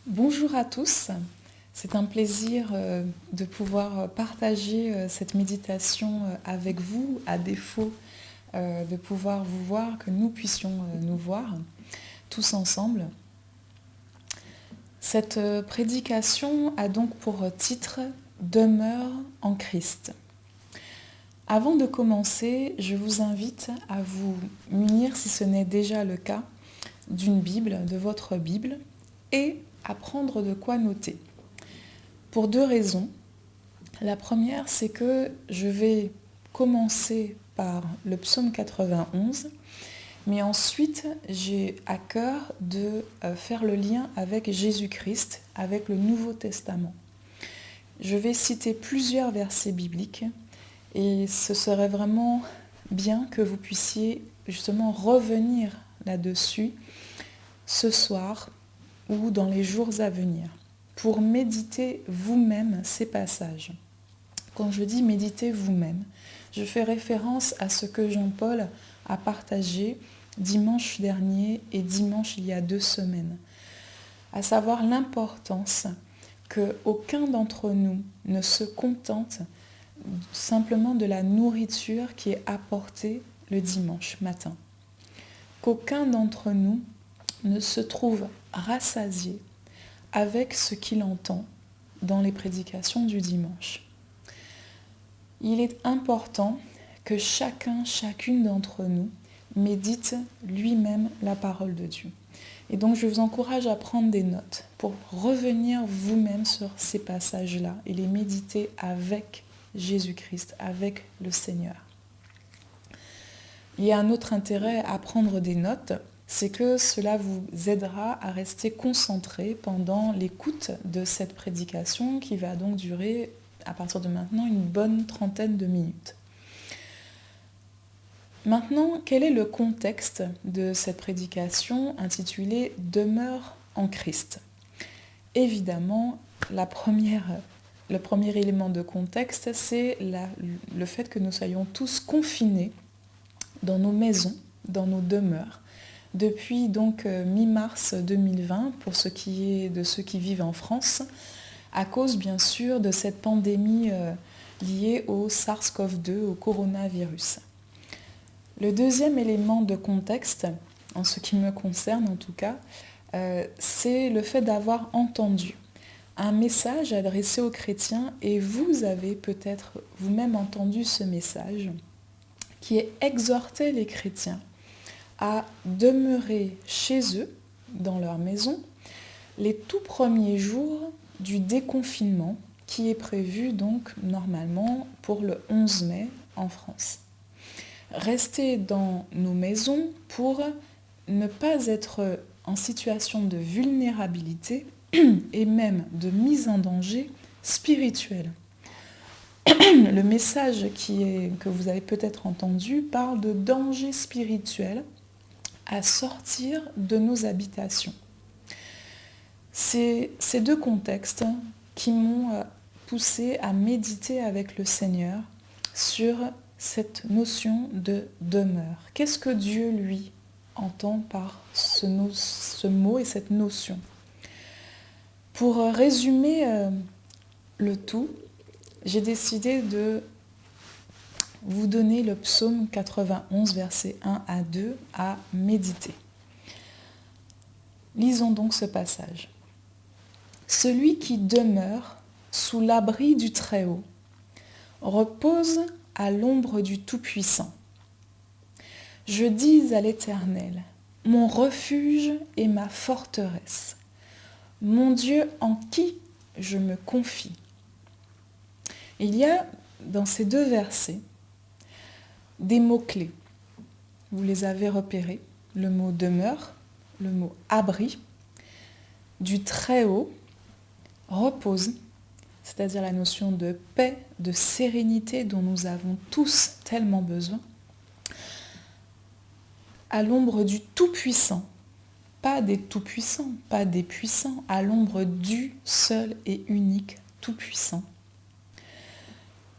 Bonjour à tous, c'est un plaisir de pouvoir partager cette méditation avec vous, à défaut de pouvoir vous voir, que nous puissions nous voir tous ensemble. Cette prédication a donc pour titre « Demeure en Christ ». Avant de commencer, je vous invite à vous munir, si ce n'est déjà le cas, d'une Bible, de votre Bible, et à prendre de quoi noter. Pour deux raisons. La première, c'est que je vais commencer par le psaume 91, mais ensuite j'ai à cœur de faire le lien avec Jésus-Christ, avec le Nouveau Testament. Je vais citer plusieurs versets bibliques et ce serait vraiment bien que vous puissiez justement revenir là-dessus ce soir ou dans les jours à venir, pour méditer vous-même ces passages. Quand je dis méditer vous-même, je fais référence à ce que Jean-Paul a partagé dimanche dernier et dimanche il y a 2 semaines, à savoir l'importance qu'aucun d'entre nous ne se contente simplement de la nourriture qui est apportée le dimanche matin. Qu'aucun d'entre nous ne se trouve rassasié avec ce qu'il entend dans les prédications du dimanche. Il est important que chacune d'entre nous médite lui-même la parole de Dieu. Et donc je vous encourage à prendre des notes pour revenir vous-même sur ces passages-là et les méditer avec Jésus-Christ, avec le Seigneur. Il y a un autre intérêt à prendre des notes, c'est que cela vous aidera à rester concentré pendant l'écoute de cette prédication qui va donc durer à partir de maintenant une bonne trentaine de minutes. Maintenant, quel est le contexte de cette prédication intitulée « Demeure en Christ ». Évidemment, le premier élément de contexte, c'est le fait que nous soyons tous confinés dans nos maisons, dans nos demeures, depuis donc mi-mars 2020, pour ce qui est de ceux qui vivent en France, à cause bien sûr de cette pandémie liée au SARS-CoV-2, au coronavirus. Le deuxième élément de contexte, en ce qui me concerne en tout cas, c'est le fait d'avoir entendu un message adressé aux chrétiens, et vous avez peut-être vous-même entendu ce message, qui exhortait les chrétiens à demeurer chez eux, dans leur maison, les tout premiers jours du déconfinement qui est prévu donc normalement pour le 11 mai en France. Rester dans nos maisons pour ne pas être en situation de vulnérabilité et même de mise en danger spirituelle. Le message que vous avez peut-être entendu parle de danger spirituel à sortir de nos habitations. C'est ces deux contextes qui m'ont poussé à méditer avec le Seigneur sur cette notion de demeure. Qu'est-ce que Dieu, lui, entend par ce mot et cette notion? Pour résumer le tout, j'ai décidé de vous donner le psaume 91, versets 1 à 2 à méditer. Lisons donc ce passage. Celui qui demeure sous l'abri du Très-Haut repose à l'ombre du Tout-Puissant. Je dis à l'Éternel, mon refuge et ma forteresse, mon Dieu en qui je me confie. Il y a dans ces deux versets des mots-clés. Vous les avez repérés, le mot demeure, le mot abri, du Très-Haut, repose, c'est-à-dire la notion de paix, de sérénité dont nous avons tous tellement besoin, à l'ombre du Tout-Puissant, pas des tout-puissants, pas des puissants, à l'ombre du seul et unique Tout-Puissant.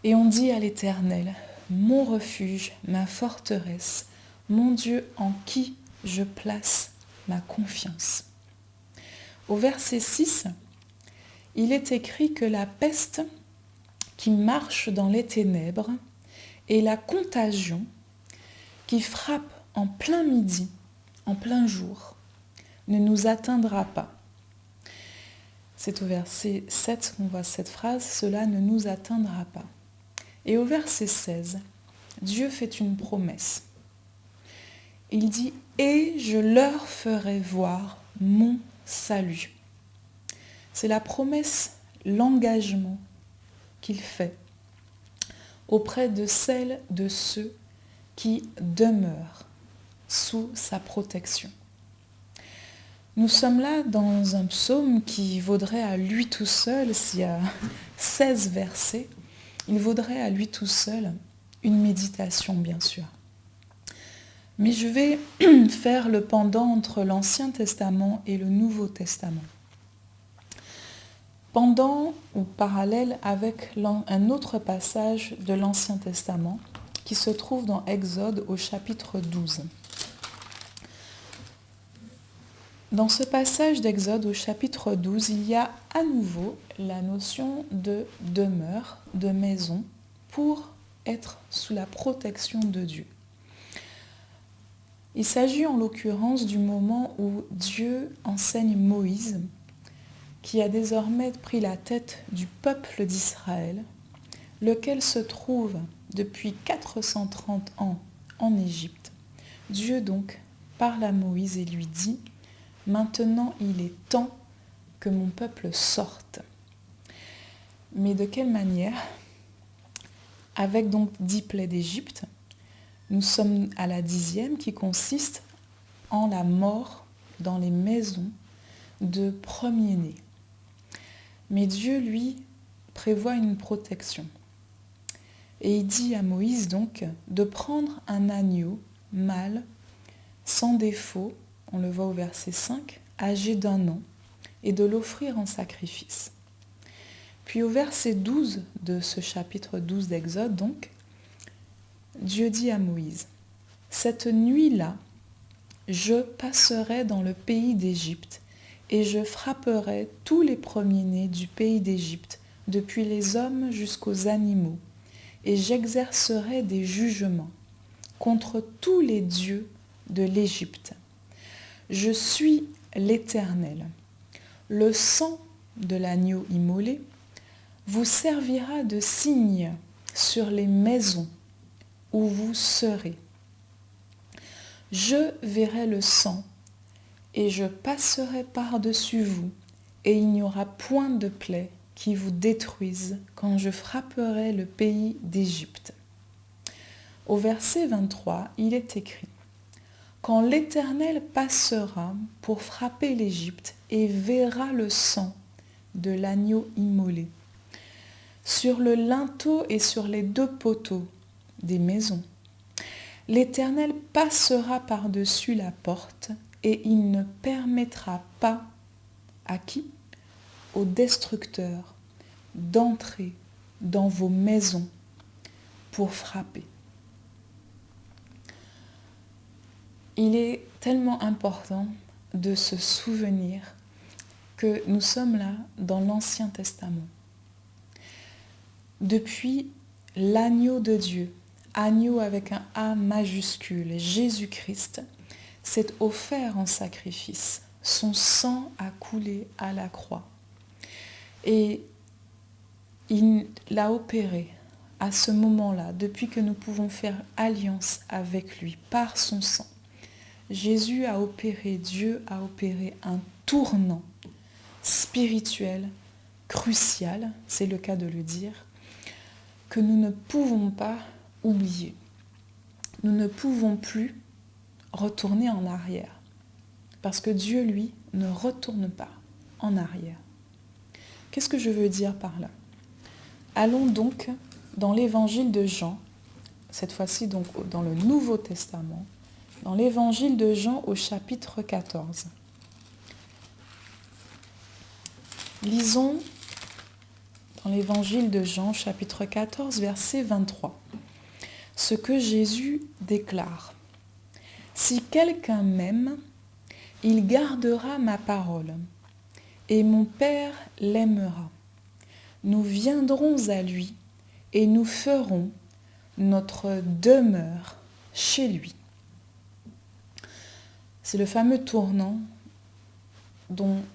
Et on dit à l'Éternel, mon refuge, ma forteresse, mon Dieu en qui je place ma confiance. Au verset 6, il est écrit que la peste qui marche dans les ténèbres et la contagion qui frappe en plein midi, en plein jour, ne nous atteindra pas. C'est au verset 7 qu'on voit cette phrase, cela ne nous atteindra pas. Et au verset 16, Dieu fait une promesse. Il dit « Et je leur ferai voir mon salut ». C'est la promesse, l'engagement qu'il fait auprès de celles de ceux qui demeurent sous sa protection. Nous sommes là dans un psaume qui vaudrait à lui tout seul, s'il y a 16 versets, il vaudrait à lui tout seul une méditation, bien sûr. Mais je vais faire le pendant entre l'Ancien Testament et le Nouveau Testament. Pendant ou parallèle avec un autre passage de l'Ancien Testament qui se trouve dans Exode au chapitre 12. Dans ce passage d'Exode au chapitre 12, il y a à nouveau la notion de demeure, de maison, pour être sous la protection de Dieu. Il s'agit en l'occurrence du moment où Dieu enseigne Moïse, qui a désormais pris la tête du peuple d'Israël, lequel se trouve depuis 430 ans en Égypte. Dieu donc parle à Moïse et lui dit « Maintenant il est temps que mon peuple sorte ». Mais de quelle manière ? Avec donc 10 plaies d'Égypte, nous sommes à la 10e qui consiste en la mort dans les maisons de premiers-nés. Mais Dieu, lui, prévoit une protection. Et il dit à Moïse donc de prendre un agneau mâle, sans défaut, on le voit au verset 5, âgé d'1 an, et de l'offrir en sacrifice. Puis au verset 12 de ce chapitre 12 d'Exode, donc, Dieu dit à Moïse, « Cette nuit-là, je passerai dans le pays d'Égypte, et je frapperai tous les premiers-nés du pays d'Égypte, depuis les hommes jusqu'aux animaux, et j'exercerai des jugements contre tous les dieux de l'Égypte. Je suis l'Éternel. Le sang de l'agneau immolé vous servira de signe sur les maisons où vous serez. Je verrai le sang et je passerai par-dessus vous, et il n'y aura point de plaie qui vous détruise quand je frapperai le pays d'Égypte. » Au verset 23, il est écrit « Quand l'Éternel passera pour frapper l'Égypte et verra le sang de l'agneau immolé sur le linteau et sur les 2 poteaux des maisons, l'Éternel passera par-dessus la porte et il ne permettra pas à qui ? Aux destructeurs d'entrer dans vos maisons pour frapper. » Il est tellement important de se souvenir que nous sommes là dans l'Ancien Testament. Depuis l'agneau de Dieu, agneau avec un A majuscule, Jésus-Christ, s'est offert en sacrifice. Son sang a coulé à la croix. Et il l'a opéré à ce moment-là, depuis que nous pouvons faire alliance avec lui par son sang. Jésus a opéré, Dieu a opéré un tournant spirituel, crucial, c'est le cas de le dire, que nous ne pouvons pas oublier. Nous ne pouvons plus retourner en arrière, parce que Dieu, lui, ne retourne pas en arrière. Qu'est-ce que je veux dire par là ? Allons donc dans l'évangile de Jean, cette fois-ci donc dans le Nouveau Testament, dans l'évangile de Jean au chapitre 14. Lisons dans l'évangile de Jean, chapitre 14, verset 23, ce que Jésus déclare. « Si quelqu'un m'aime, il gardera ma parole, et mon Père l'aimera. Nous viendrons à lui et nous ferons notre demeure chez lui. C'est le fameux tournant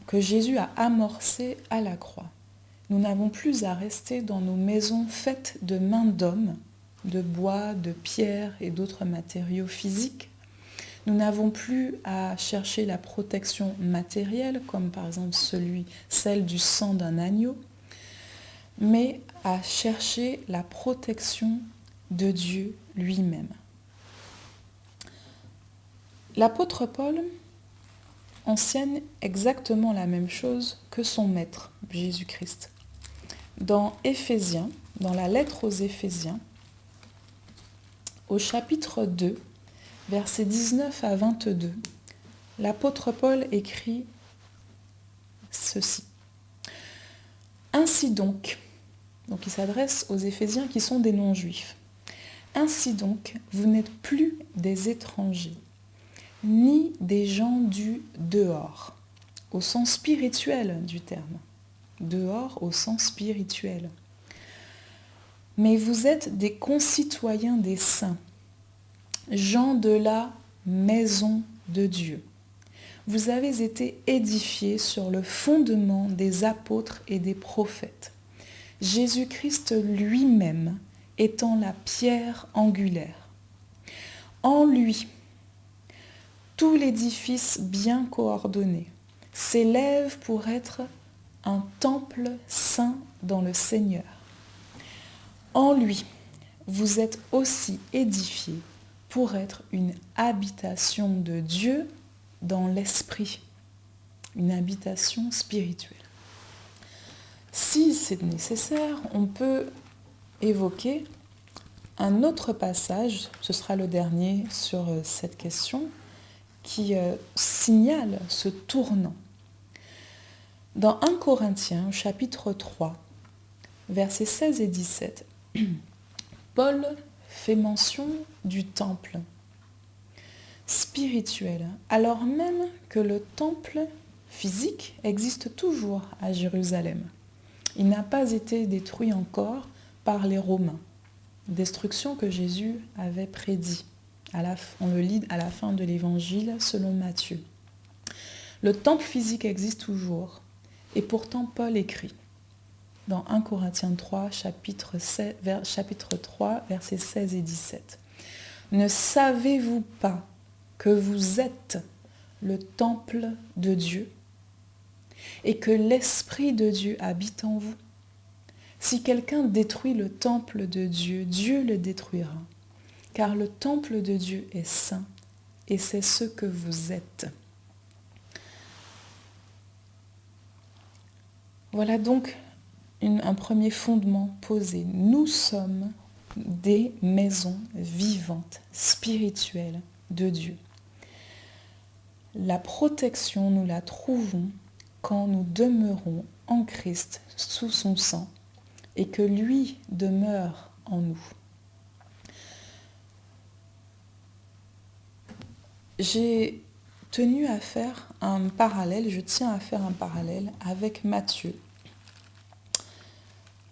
que Jésus a amorcé à la croix. Nous n'avons plus à rester dans nos maisons faites de mains d'hommes, de bois, de pierre et d'autres matériaux physiques. Nous n'avons plus à chercher la protection matérielle, comme par exemple celle du sang d'un agneau, mais à chercher la protection de Dieu lui-même. L'apôtre Paul enseigne exactement la même chose que son maître, Jésus-Christ. Dans Éphésiens, dans la lettre aux Éphésiens, au chapitre 2, versets 19 à 22, l'apôtre Paul écrit ceci. Ainsi donc il s'adresse aux Éphésiens qui sont des non-juifs. Ainsi donc, vous n'êtes plus des étrangers, ni des gens du dehors, au sens spirituel du terme. Dehors au sens spirituel. Mais vous êtes des concitoyens des saints, gens de la maison de Dieu. Vous avez été édifiés sur le fondement des apôtres et des prophètes. Jésus-Christ lui-même étant la pierre angulaire. En lui, tout l'édifice bien coordonné s'élève pour être un temple saint dans le Seigneur. En lui, vous êtes aussi édifiés pour être une habitation de Dieu dans l'esprit, une habitation spirituelle. Si c'est nécessaire, on peut évoquer un autre passage, ce sera le dernier sur cette question, qui signale ce tournant. Dans 1 Corinthiens, chapitre 3, versets 16 et 17, Paul fait mention du temple spirituel, alors même que le temple physique existe toujours à Jérusalem. Il n'a pas été détruit encore par les Romains, destruction que Jésus avait prédit. On le lit à la fin de l'évangile selon Matthieu. Le temple physique existe toujours, et pourtant Paul écrit dans 1 Corinthiens 3, chapitre 3, versets 16 et 17. Ne savez-vous pas que vous êtes le temple de Dieu et que l'Esprit de Dieu habite en vous? Si quelqu'un détruit le temple de Dieu, Dieu le détruira, car le temple de Dieu est saint et c'est ce que vous êtes. Voilà donc un premier fondement posé. Nous sommes des maisons vivantes, spirituelles de Dieu. La protection, nous la trouvons quand nous demeurons en Christ sous son sang et que lui demeure en nous. J'ai tenu à faire un parallèle, je tiens à faire un parallèle avec Matthieu.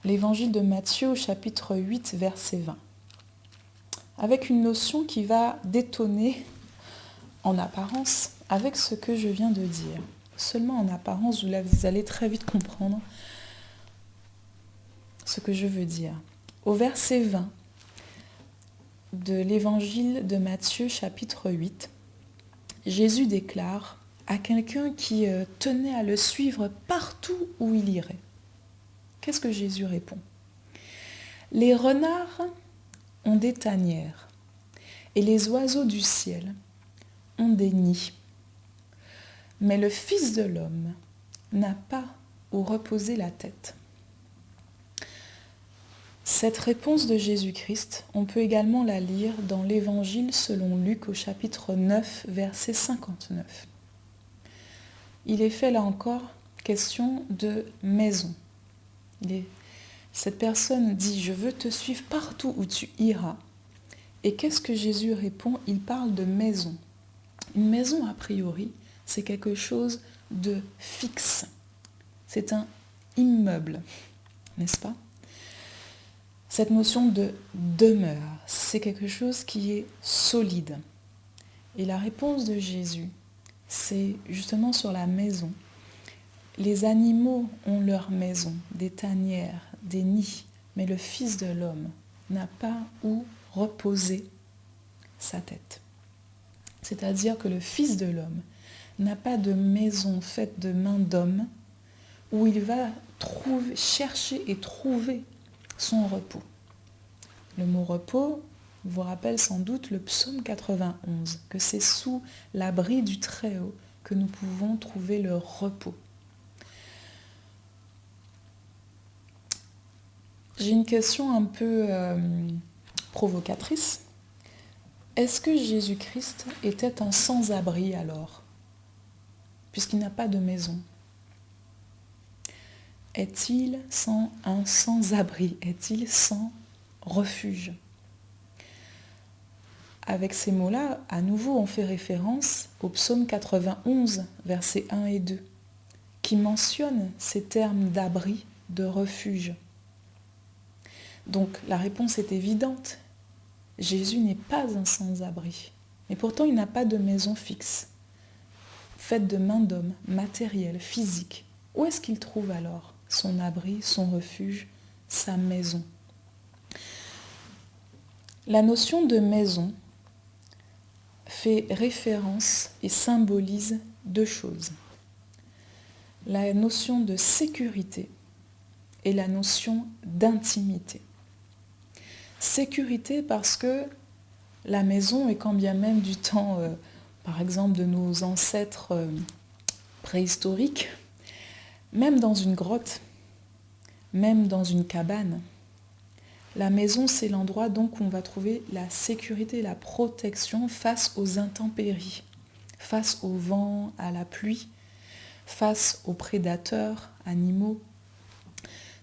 L'évangile de Matthieu au chapitre 8, verset 20. Avec une notion qui va détonner en apparence avec ce que je viens de dire. Seulement en apparence, vous allez très vite comprendre ce que je veux dire. Au verset 20 de l'évangile de Matthieu, chapitre 8, Jésus déclare à quelqu'un qui tenait à le suivre partout où il irait. Qu'est-ce que Jésus répond? Les renards ont des tanières et les oiseaux du ciel ont des nids. Mais le Fils de l'homme n'a pas où reposer la tête. Cette réponse de Jésus-Christ, on peut également la lire dans l'Évangile selon Luc au chapitre 9, verset 59. Il est fait là encore question de maison. Cette personne dit « Je veux te suivre partout où tu iras ». Et qu'est-ce que Jésus répond? Il parle de maison. Une maison, a priori, c'est quelque chose de fixe, c'est un immeuble, n'est-ce pas? Cette notion de demeure, c'est quelque chose qui est solide. Et la réponse de Jésus, c'est justement sur la maison. Les animaux ont leur maison, des tanières, des nids, mais le Fils de l'homme n'a pas où reposer sa tête. C'est-à-dire que le Fils de l'homme n'a pas de maison faite de main d'homme où il va chercher et trouver son repos. Le mot repos vous rappelle sans doute le psaume 91, que c'est sous l'abri du Très-Haut que nous pouvons trouver le repos. J'ai une question un peu provocatrice. Est-ce que Jésus-Christ était un sans-abri alors, puisqu'il n'a pas de maison? Est-il un sans-abri? Est-il sans refuge? Avec ces mots-là, à nouveau, on fait référence au psaume 91, versets 1 et 2, qui mentionne ces termes d'abri, de refuge. Donc la réponse est évidente. Jésus n'est pas un sans-abri. Mais pourtant, il n'a pas de maison fixe, faite de main d'homme, matérielle, physique. Où est-ce qu'il trouve alors son abri, son refuge, sa maison? La notion de maison fait référence et symbolise deux choses. La notion de sécurité et la notion d'intimité. Sécurité parce que la maison, et quand bien même du temps, par exemple, de nos ancêtres préhistoriques, même dans une grotte, même dans une cabane, la maison, c'est l'endroit donc où on va trouver la sécurité, la protection face aux intempéries, face au vent, à la pluie, face aux prédateurs, animaux.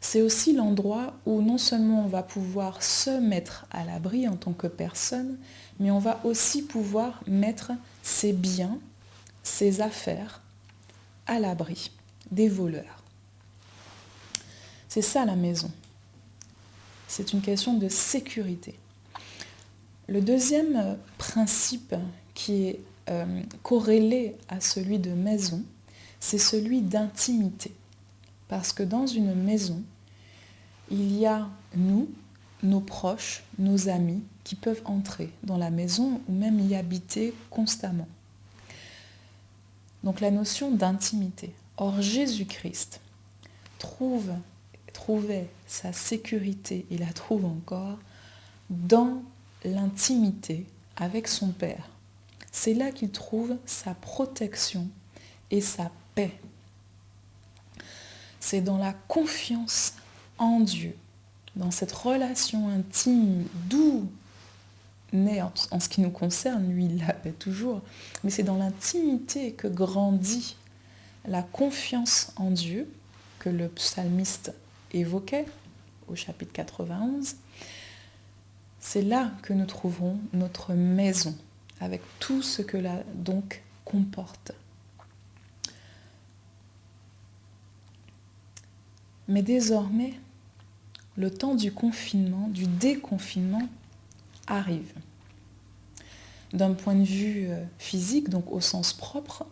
C'est aussi l'endroit où non seulement on va pouvoir se mettre à l'abri en tant que personne, mais on va aussi pouvoir mettre ses biens, ses affaires à l'abri des voleurs. C'est ça la maison. C'est une question de sécurité. Le deuxième principe qui est corrélé à celui de maison, c'est celui d'intimité. Parce que dans une maison, il y a nous, nos proches, nos amis qui peuvent entrer dans la maison ou même y habiter constamment. Donc la notion d'intimité. Or Jésus-Christ trouvait sa sécurité, il la trouve encore, dans l'intimité avec son Père. C'est là qu'il trouve sa protection et sa paix. C'est dans la confiance en Dieu, dans cette relation intime, d'où naît, en ce qui nous concerne, lui il l'avait toujours, mais c'est dans l'intimité que grandit la confiance en Dieu, que le psalmiste évoquait au chapitre 91. C'est là que nous trouverons notre maison, avec tout ce que là donc comporte. Mais désormais, le temps du confinement, du déconfinement, arrive. D'un point de vue physique, donc au sens propre,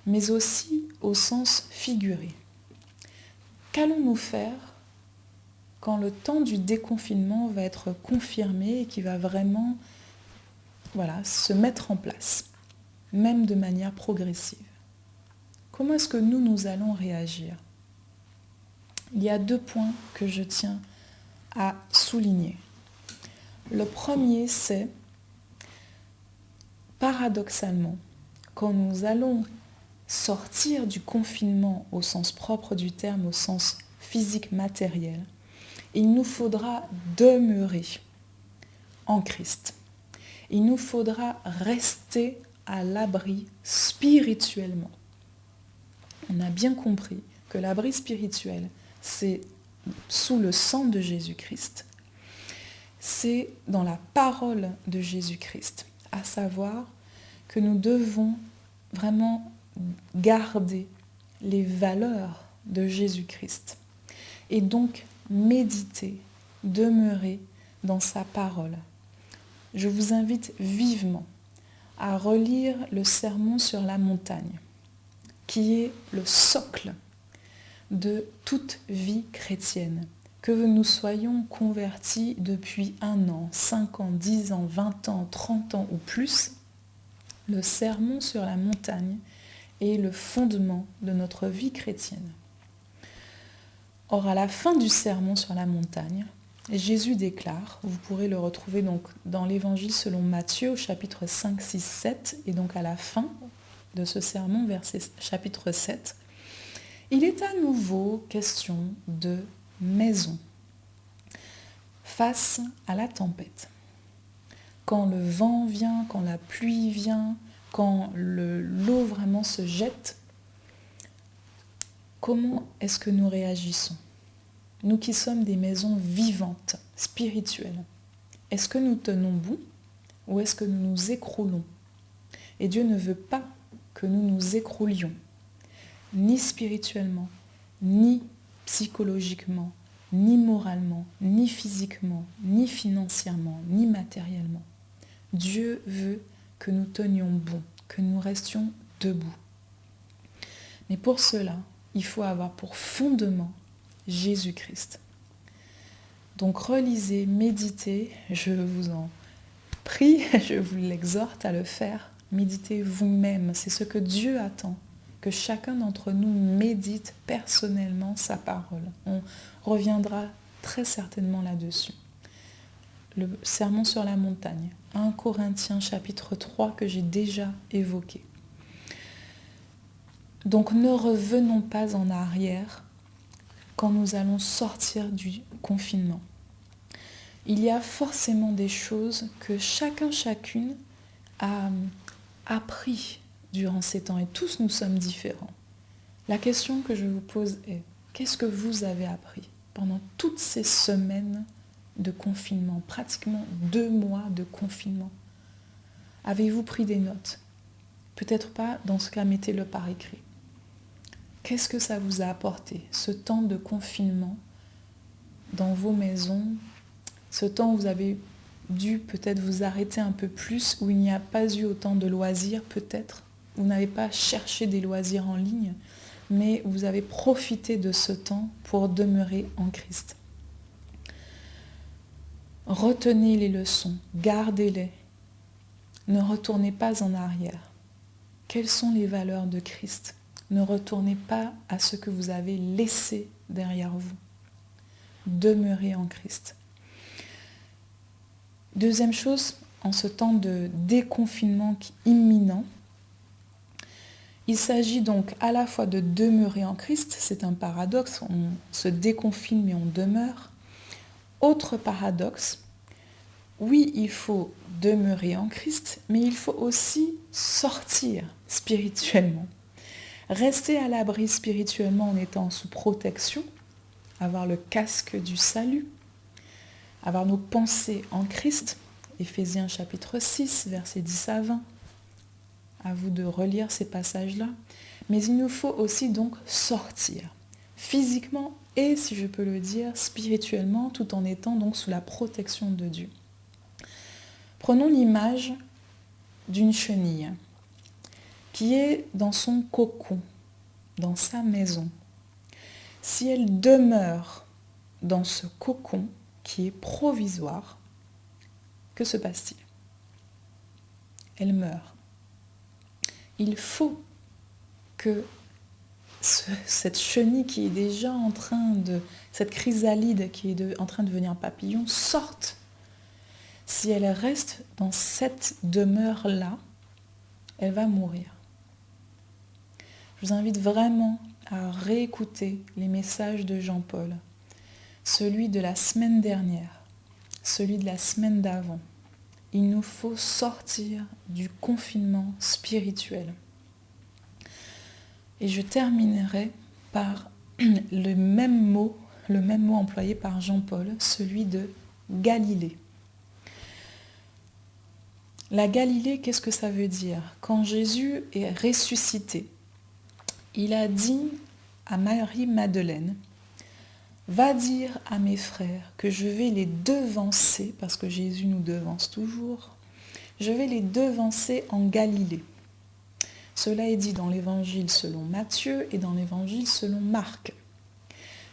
mais aussi au sens figuré. Qu'allons-nous faire quand le temps du déconfinement va être confirmé et qui va vraiment se mettre en place, même de manière progressive? Comment est-ce que nous allons réagir? Il y a 2 points que je tiens à souligner. Le premier, c'est, paradoxalement, quand nous allons sortir du confinement au sens propre du terme, au sens physique matériel, il nous faudra demeurer en Christ. Il nous faudra rester à l'abri spirituellement. On a bien compris que l'abri spirituel, c'est sous le sang de Jésus-Christ. C'est dans la parole de Jésus-Christ, à savoir que nous devons vraiment garder les valeurs de Jésus-Christ. Et donc, méditer, demeurer dans sa parole. Je vous invite vivement à relire le Sermon sur la montagne, qui est le socle de toute vie chrétienne. Que nous soyons convertis depuis 1 an, 5 ans, 10 ans, 20 ans, 30 ans ou plus, le Sermon sur la montagne est le fondement de notre vie chrétienne. Or, à la fin du Sermon sur la montagne, Jésus déclare, vous pourrez le retrouver donc dans l'Évangile selon Matthieu au chapitre 5, 6, 7, et donc à la fin de ce sermon, verset chapitre 7, il est à nouveau question de maison face à la tempête. Quand le vent vient, quand la pluie vient, quand l'eau vraiment se jette, comment est-ce que nous réagissons ? Nous qui sommes des maisons vivantes, spirituelles, est-ce que nous tenons bon ou est-ce que nous nous écroulons ? Et Dieu ne veut pas que nous nous écroulions, ni spirituellement, ni psychologiquement, ni moralement, ni physiquement, ni financièrement, ni matériellement. Dieu veut que nous tenions bon, que nous restions debout. Mais pour cela, il faut avoir pour fondement Jésus-Christ. Donc relisez, méditez, je vous en prie, je vous l'exhorte à le faire. Méditez vous-même, c'est ce que Dieu attend, que chacun d'entre nous médite personnellement sa parole. On reviendra très certainement là-dessus. Le sermon sur la montagne, 1 Corinthiens chapitre 3 que j'ai déjà évoqué. Donc ne revenons pas en arrière quand nous allons sortir du confinement. Il y a forcément des choses que chacune a appris durant ces temps et tous nous sommes différents. La question que je vous pose est, qu'est-ce que vous avez appris pendant toutes ces semaines de confinement, pratiquement 2 mois de confinement? Avez-vous pris des notes? Peut-être pas, dans ce cas, mettez-le par écrit. Qu'est-ce que ça vous a apporté, ce temps de confinement dans vos maisons, ce temps où vous avez dû peut-être vous arrêter un peu plus, où il n'y a pas eu autant de loisirs peut-être, vous n'avez pas cherché des loisirs en ligne, mais vous avez profité de ce temps pour demeurer en Christ. Retenez les leçons, gardez-les, ne retournez pas en arrière. Quelles sont les valeurs de Christ ? Ne retournez pas à ce que vous avez laissé derrière vous. Demeurez en Christ. Deuxième chose, en ce temps de déconfinement imminent, il s'agit donc à la fois de demeurer en Christ, c'est un paradoxe, on se déconfine mais on demeure. Autre paradoxe, oui, il faut demeurer en Christ, mais il faut aussi sortir spirituellement. Rester à l'abri spirituellement en étant sous protection, avoir le casque du salut, avoir nos pensées en Christ, Éphésiens chapitre 6, versets 10 à 20. À vous de relire ces passages-là. Mais il nous faut aussi donc sortir, physiquement et, si je peux le dire, spirituellement, tout en étant donc sous la protection de Dieu. Prenons l'image d'une chenille qui est dans son cocon, dans sa maison. Si elle demeure dans ce cocon qui est provisoire, que se passe-t-il ? Elle meurt. Il faut que cette chenille qui est déjà en train de, cette chrysalide qui est en train de devenir papillon, sorte. Si elle reste dans cette demeure-là, elle va mourir. Je vous invite vraiment à réécouter les messages de Jean-Paul, celui de la semaine dernière, celui de la semaine d'avant. Il nous faut sortir du confinement spirituel. Et je terminerai par le même mot employé par Jean-Paul, celui de Galilée. La Galilée, qu'est-ce que ça veut dire ? Quand Jésus est ressuscité, il a dit à Marie-Madeleine, va dire à mes frères que je vais les devancer, parce que Jésus nous devance toujours, je vais les devancer en Galilée. Cela est dit dans l'évangile selon Matthieu et dans l'évangile selon Marc.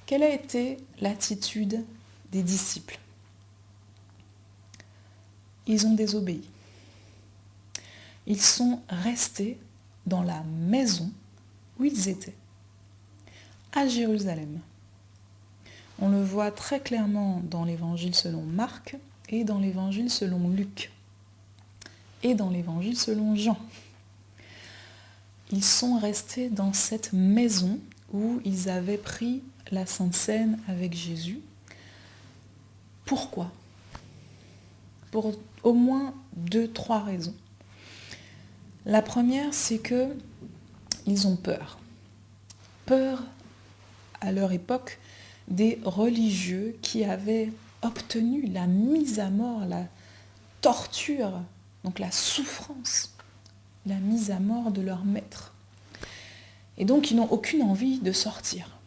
Quelle a été l'attitude des disciples? Ils ont désobéi. Ils sont restés dans la maison où ils étaient, à Jérusalem. On le voit très clairement dans l'évangile selon Marc et dans l'évangile selon Luc et dans l'évangile selon Jean. Ils sont restés dans cette maison où ils avaient pris la Sainte Seine avec Jésus. Pourquoi? Pour au moins 2-3 raisons. La première, c'est que ils ont peur. Peur, à leur époque, des religieux qui avaient obtenu la mise à mort, la torture, donc la souffrance, la mise à mort de leur maître. Et donc, ils n'ont aucune envie de sortir.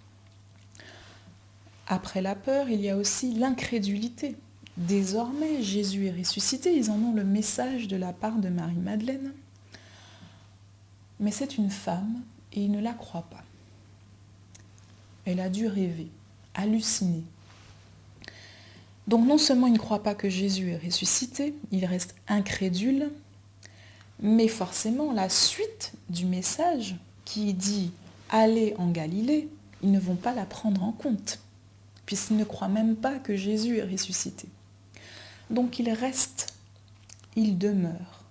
Après la peur, il y a aussi l'incrédulité. Désormais, Jésus est ressuscité, ils en ont le message de la part de Marie-Madeleine. Mais c'est une femme et ils ne la croient pas. Elle a dû rêver, halluciner. Donc non seulement ils ne croient pas que Jésus est ressuscité, ils restent incrédules, mais forcément la suite du message qui dit « Allez en Galilée », ils ne vont pas la prendre en compte, puisqu'ils ne croient même pas que Jésus est ressuscité. Donc ils restent, ils demeurent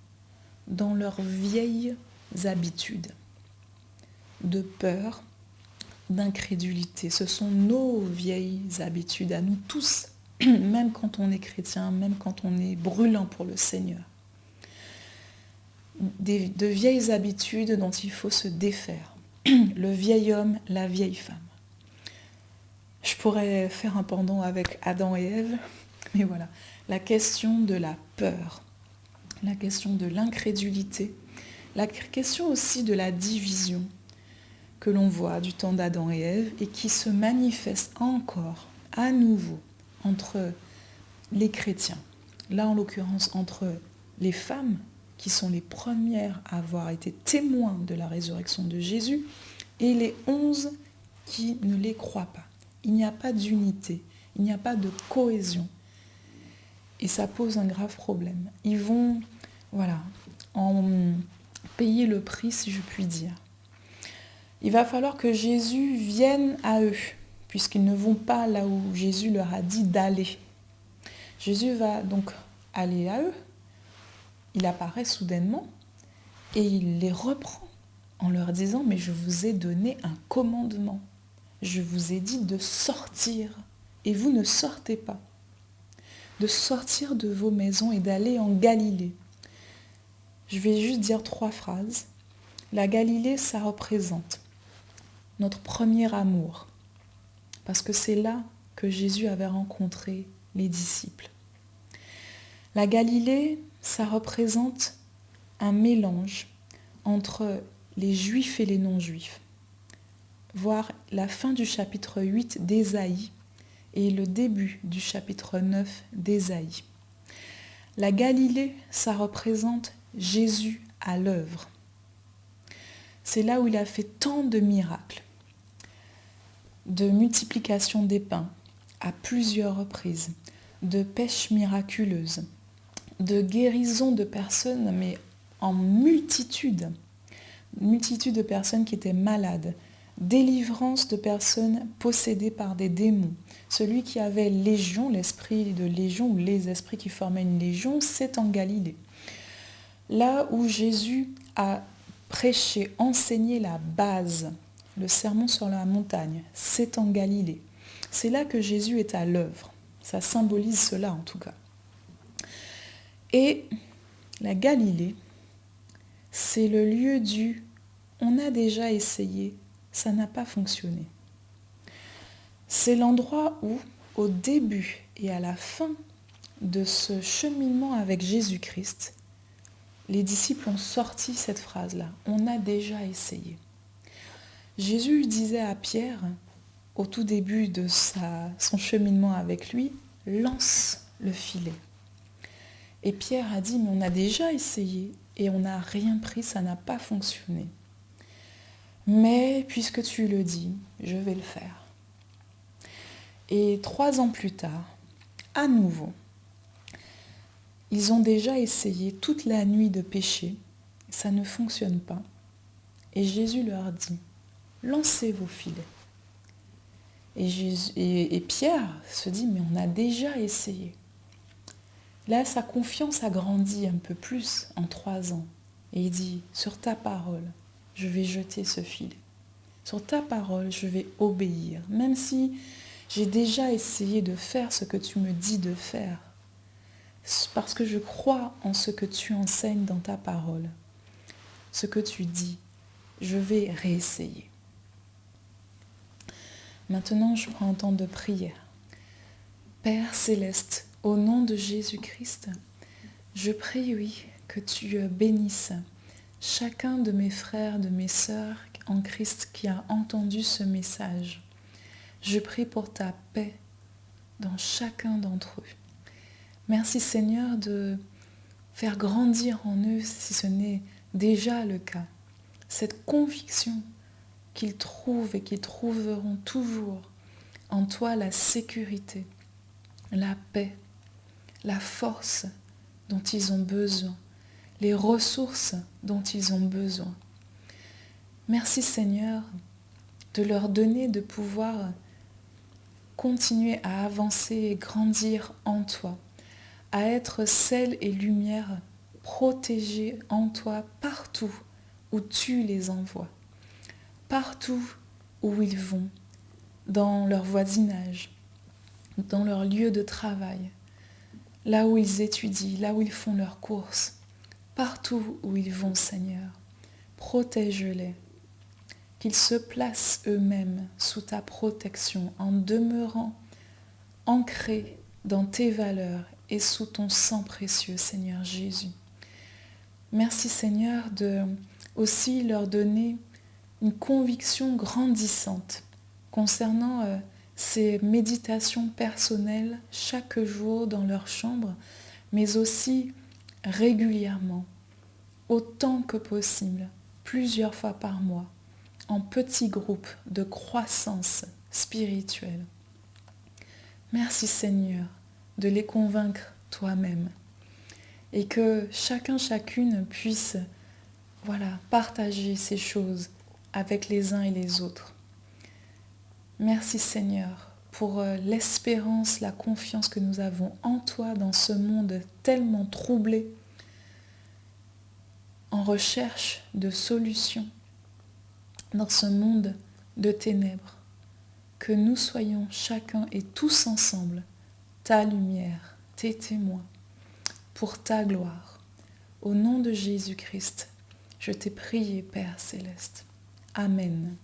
dans leurs vieilles habitudes de peur, d'incrédulité. Ce sont nos vieilles habitudes à nous tous, même quand on est chrétien, même quand on est brûlant pour le Seigneur. De vieilles habitudes dont il faut se défaire. Le vieil homme, la vieille femme. Je pourrais faire un pendant avec Adam et Ève, mais voilà. La question de la peur, la question de l'incrédulité, la question aussi de la division que l'on voit du temps d'Adam et Ève et qui se manifeste encore à nouveau entre les chrétiens. Là, en l'occurrence, entre les femmes qui sont les premières à avoir été témoins de la résurrection de Jésus et les 11 qui ne les croient pas. Il n'y a pas d'unité, il n'y a pas de cohésion. Et ça pose un grave problème. Ils vont, en payer le prix, si je puis dire. Il va falloir que Jésus vienne à eux, puisqu'ils ne vont pas là où Jésus leur a dit d'aller. Jésus va donc aller à eux, il apparaît soudainement, et il les reprend en leur disant « Mais je vous ai donné un commandement, je vous ai dit de sortir, et vous ne sortez pas. De sortir de vos maisons et d'aller en Galilée. » Je vais juste dire 3 phrases. La Galilée, ça représente notre premier amour, parce que c'est là que Jésus avait rencontré les disciples. La Galilée, ça représente un mélange entre les Juifs et les non-Juifs, voire la fin du chapitre 8 d'Ésaïe et le début du chapitre 9 d'Ésaïe. La Galilée, ça représente Jésus à l'œuvre. C'est là où il a fait tant de miracles, de multiplication des pains à plusieurs reprises, de pêches miraculeuses, de guérison de personnes, mais en multitude de personnes qui étaient malades, délivrance de personnes possédées par des démons. Celui qui avait légion, l'esprit de légion, ou les esprits qui formaient une légion, c'est en Galilée. Là où Jésus a prêché, enseigné la base, le sermon sur la montagne, c'est en Galilée. C'est là que Jésus est à l'œuvre. Ça symbolise cela en tout cas. Et la Galilée, c'est le lieu du « on a déjà essayé, ça n'a pas fonctionné ». C'est l'endroit où, au début et à la fin de ce cheminement avec Jésus-Christ, les disciples ont sorti cette phrase-là, « on a déjà essayé ». Jésus disait à Pierre, au tout début de son cheminement avec lui, « Lance le filet ». Et Pierre a dit, mais on a déjà essayé et on n'a rien pris, ça n'a pas fonctionné. Mais puisque tu le dis, je vais le faire. Et 3 ans plus tard, à nouveau, ils ont déjà essayé toute la nuit de pêcher, ça ne fonctionne pas. Et Jésus leur dit, lancez vos filets. Et Pierre se dit, mais on a déjà essayé. Là, sa confiance a grandi un peu plus en 3 ans. Et il dit, sur ta parole, je vais jeter ce filet. Sur ta parole, je vais obéir. Même si j'ai déjà essayé de faire ce que tu me dis de faire. Parce que je crois en ce que tu enseignes dans ta parole. Ce que tu dis, je vais réessayer. Maintenant, je prends un temps de prière. Père céleste, au nom de Jésus-Christ, je prie, oui, que tu bénisses chacun de mes frères, de mes sœurs en Christ qui a entendu ce message. Je prie pour ta paix dans chacun d'entre eux. Merci Seigneur de faire grandir en eux, si ce n'est déjà le cas, cette conviction qu'ils trouvent et qu'ils trouveront toujours en toi la sécurité, la paix, la force dont ils ont besoin, les ressources dont ils ont besoin. Merci Seigneur de leur donner de pouvoir continuer à avancer et grandir en toi, à être sel et lumière protégés en toi partout où tu les envoies, partout où ils vont, dans leur voisinage, dans leur lieu de travail, là où ils étudient, là où ils font leurs courses, partout où ils vont, Seigneur, protège-les, qu'ils se placent eux-mêmes sous ta protection en demeurant ancrés dans tes valeurs et sous ton sang précieux, Seigneur Jésus. Merci, Seigneur, de aussi leur donner une conviction grandissante concernant ces méditations personnelles chaque jour dans leur chambre, mais aussi régulièrement, autant que possible, plusieurs fois par mois, en petits groupes de croissance spirituelle. Merci Seigneur de les convaincre toi-même et que chacune puisse partager ces choses avec les uns et les autres. Merci Seigneur pour l'espérance, la confiance que nous avons en toi dans ce monde tellement troublé, en recherche de solutions, dans ce monde de ténèbres, que nous soyons chacun et tous ensemble ta lumière, tes témoins, pour ta gloire. Au nom de Jésus-Christ, je t'ai prié, Père céleste. Amen.